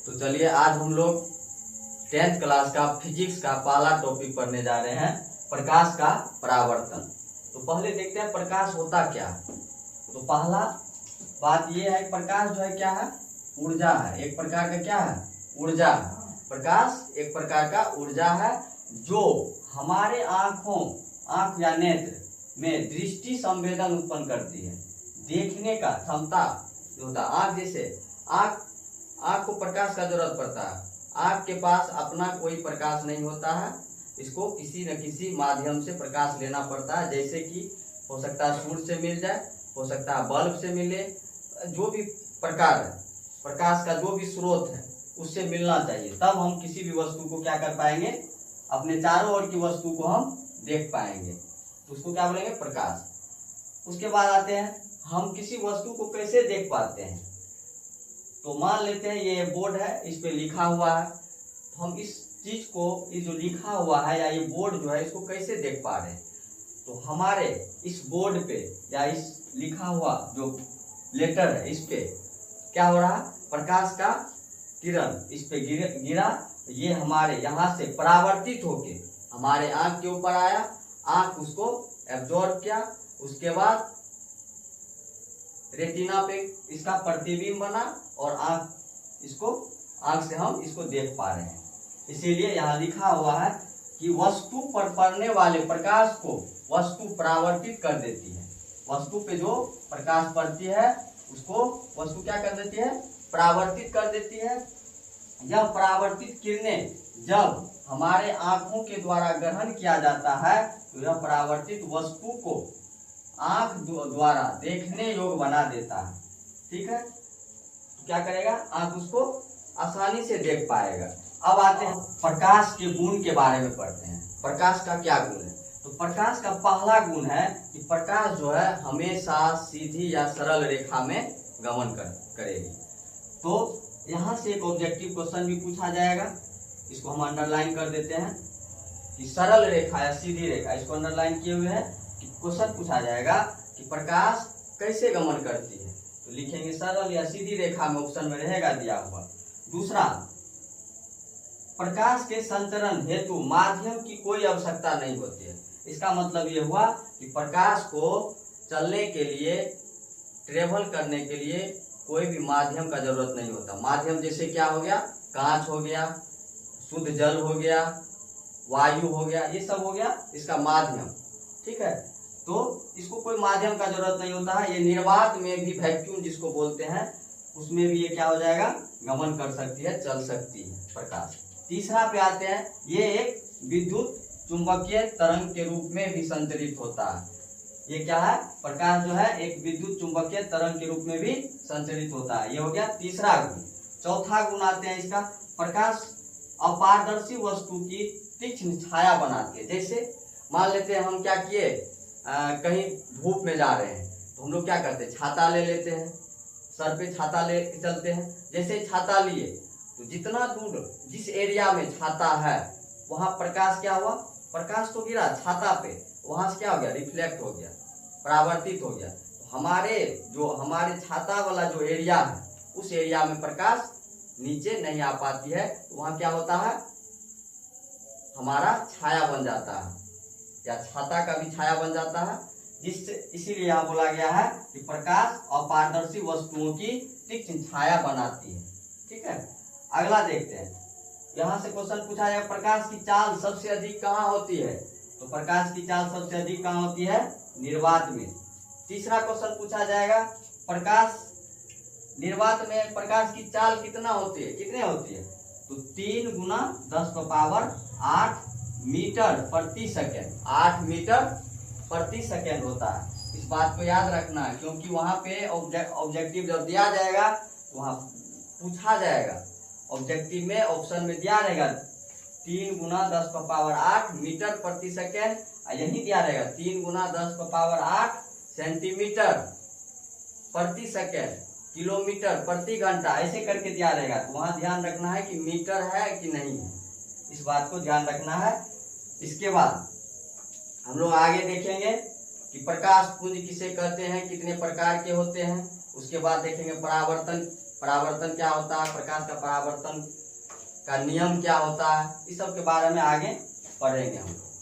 तो चलिए आज हम लोग 10th क्लास का फिजिक्स का पहला टॉपिक पढ़ने जा रहे हैं, प्रकाश का परावर्तन। तो पहले देखते हैं प्रकाश होता क्या है। तो पहला बात यह है, प्रकाश जो है क्या है, ऊर्जा है। एक प्रकार का क्या है, ऊर्जा है। प्रकाश एक प्रकार का ऊर्जा है जो हमारे आंख या नेत्र में दृष्टि संवेदन उत्पन्न करती है। देखने का क्षमता जो होता है, आंख जैसे आंख को प्रकाश का जरूरत पड़ता है। आंख के पास अपना कोई प्रकाश नहीं होता है, इसको किसी न किसी माध्यम से प्रकाश लेना पड़ता है। जैसे कि हो सकता है सूर्य से मिल जाए, हो सकता है बल्ब से मिले, जो भी प्रकार है प्रकाश का जो भी स्रोत है उससे मिलना चाहिए, तब हम किसी भी वस्तु को क्या कर पाएंगे, अपने चारों ओर की वस्तु को हम देख पाएंगे। तो उसको क्या बोलेंगे, प्रकाश। उसके बाद आते हैं हम किसी वस्तु को कैसे देख पाते हैं। तो मान लेते हैं ये बोर्ड है, इस पे लिखा हुआ है, तो हम इस चीज को, ये जो लिखा हुआ है या ये बोर्ड जो है, इसको कैसे देख पा रहे हैं। तो हमारे इस बोर्ड पे या इस लिखा हुआ जो लेटर है, इस पे क्या हो रहा, प्रकाश का किरण इस पे गिरा, ये हमारे यहाँ से परावर्तित होके हमारे आंख के ऊपर आया, आंख उसको एब्जॉर्ब किया, उसके बाद रेटिना पे इसका प्रतिबिंब बना और आंख से हम इसको देख पा रहे हैं। इसीलिए यहाँ लिखा हुआ है कि वस्तु पर पड़ने वाले प्रकाश को वस्तु परावर्तित कर देती है। वस्तु पे जो प्रकाश पड़ती है उसको वस्तु क्या कर देती है, परावर्तित कर देती है। यह परावर्तित किरणें जब हमारे आंखों के द्वारा ग्रहण किया जाता है तो यह परावर्तित वस्तु को आंख द्वारा देखने योग्य बना देता है। ठीक है, तो क्या करेगा, आंख उसको आसानी से देख पाएगा। अब आते हैं प्रकाश के गुण के बारे में पढ़ते हैं। प्रकाश का क्या गुण है। तो प्रकाश का पहला गुण है कि प्रकाश जो है हमेशा सीधी या सरल रेखा में गमन करेगी। तो यहाँ से एक ऑब्जेक्टिव क्वेश्चन भी पूछा जाएगा, इसको हम अंडरलाइन कर देते हैं कि सरल रेखा या सीधी रेखा, इसको अंडरलाइन किए हुए है कि क्वेश्चन पूछा जाएगा कि प्रकाश कैसे गमन करती है। तो लिखेंगे सरल या सीधी रेखा में, ऑप्शन में रहेगा दिया हुआ। दूसरा, प्रकाश के संचरण हेतु माध्यम की कोई आवश्यकता नहीं होती है। इसका मतलब ये हुआ कि प्रकाश को चलने के लिए, ट्रेवल करने के लिए कोई भी माध्यम का जरूरत नहीं होता। माध्यम जैसे क्या हो गया, कांच हो गया, शुद्ध जल हो गया, वायु हो गया, ये सब हो गया इसका माध्यम। ठीक है, तो इसको कोई माध्यम का जरूरत नहीं होता है। ये निर्वात में भी, वैक्यूम जिसको बोलते हैं, उसमें भी ये क्या हो जाएगा, गमन कर सकती है, चल सकती है प्रकाश। तीसरा पे आते हैं, ये एक विद्युत चुंबकीय तरंग के रूप में भी संचरित होता है। ये क्या है, प्रकाश जो है एक विद्युत चुंबकीय तरंग के रूप में भी संचरित होता है। ये हो गया तीसरा गुण। चौथा गुण आते हैं इसका, प्रकाश अपारदर्शी वस्तु की तीक्ष्ण छाया बनाती है। जैसे मान लेते हैं हम क्या किए, कहीं धूप में जा रहे हैं तो हम लोग क्या करते हैं, छाता ले लेते हैं, सर पे छाता ले चलते हैं। जैसे छाता लिए तो जितना दूर जिस एरिया में छाता है वहां प्रकाश क्या हुआ, प्रकाश तो गिरा छाता पे, वहां से क्या हो गया, रिफ्लेक्ट हो गया, परावर्तित हो गया। तो हमारे छाता वाला जो एरिया है उस एरिया में प्रकाश नीचे नहीं आ पाती है, तो वहां क्या होता है, हमारा छाया बन जाता है या छाता का भी छाया बन जाता है। जिससे इसीलिए यहाँ बोला गया है कि प्रकाश अपारदर्शी वस्तुओं की तीक्ष्ण छाया बनाती है। ठीक है, अगला देखते हैं। यहाँ से क्वेश्चन पूछा जाएगा, प्रकाश की चाल सबसे अधिक कहाँ होती है। तो प्रकाश की चाल सबसे अधिक कहाँ होती है, निर्वात में। तीसरा क्वेश्चन पूछा जाएगा, प्रकाश निर्वात में प्रकाश की चाल कितना होती है, कितने होती है। तो 3 गुना 10⁸ मीटर प्रति सेकेंड, 8 मीटर प्रति सेकेंड होता है। इस बात को याद रखना है, क्योंकि वहां पे ऑब्जेक्टिव जब दिया जाएगा तो वहां पूछा जाएगा, ऑब्जेक्टिव में ऑप्शन में दिया रहेगा 3 गुना 10⁸ मीटर प्रति सेकेंड, यही दिया रहेगा 3 गुना 10⁸ सेंटीमीटर प्रति सेकेंड, किलोमीटर प्रति घंटा, ऐसे करके दिया रहेगा। तो वहां ध्यान रखना है कि मीटर है कि नहीं है, इस बात को ध्यान रखना है। इसके बाद हम लोग आगे देखेंगे कि प्रकाश पुंज किसे कहते हैं, कितने प्रकार के होते हैं। उसके बाद देखेंगे परावर्तन परावर्तन क्या होता है, प्रकाश का परावर्तन का नियम क्या होता है, इस सब के बारे में आगे पढ़ेंगे हम लोग।